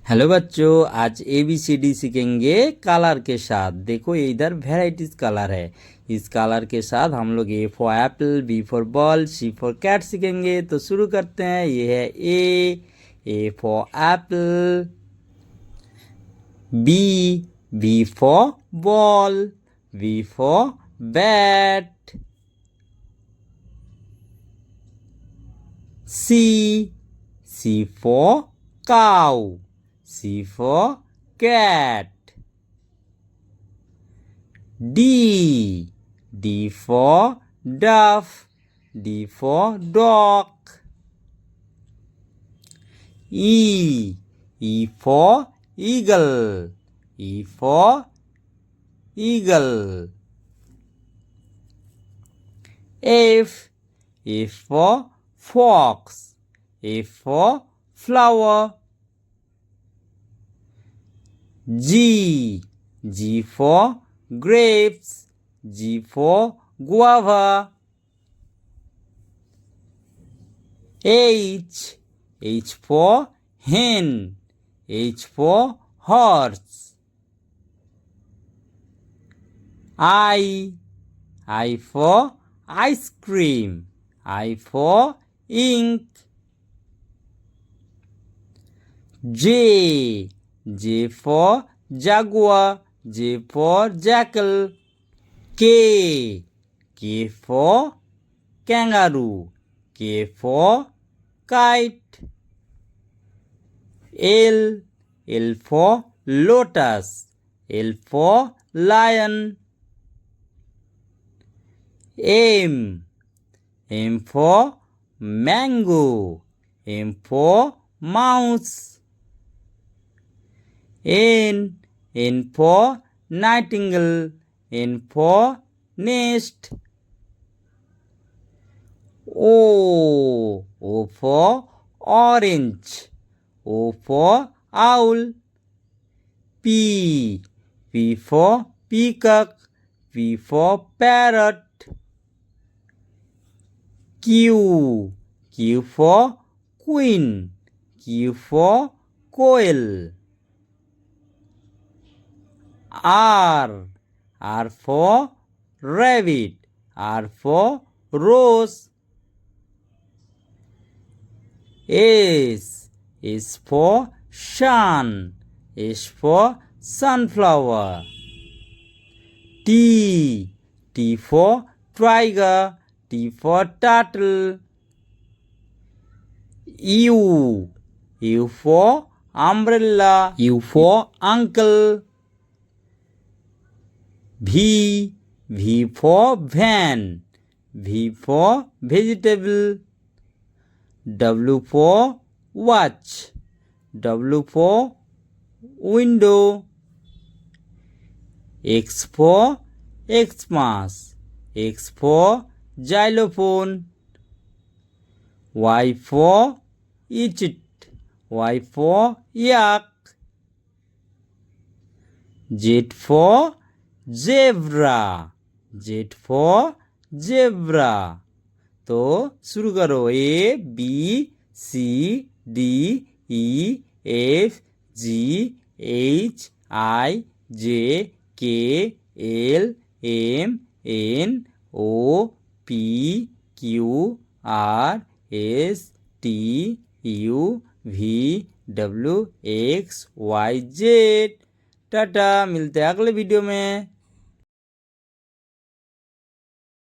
Hello बच्चों, आज ABCD सीखेंगे कलर के साथ। देखो ये इधर वेराइटीज कलर है। इस कलर के साथ हम लोग A for apple, B for ball, C for cat सीखेंगे। तो शुरू करते हैं। ये है A for apple, B for ball, B for bat, C for cow, C for cat, D for duff, D for dog, E for eagle, E for eagle, F for fox, F for flower, G for grapes, G for guava, H for hen, H for horse, I for ice cream, I for ink, J for jaguar, J for jackal, K for kangaroo, K for kite, L for lotus, L for lion, M for mango, M for mouse, N for nightingale, N for nest, O for orange, O for owl, P for peacock, P for parrot, Q for queen, Q for quail, R for rabbit, R for rose, S for sun, S for sunflower, T for tiger, T for turtle, U for umbrella, U for uncle, V for van, V for vegetable, W for watch, W for window, X for Xmas, X for xylophone, Y for Egypt, Y for yak, Z for zebra, Z for zebra। तो शुरू करो। ABCDEFGHIJKLMNOPQRSTUVWXYZ। Tata, मिलते हैं अगले video में।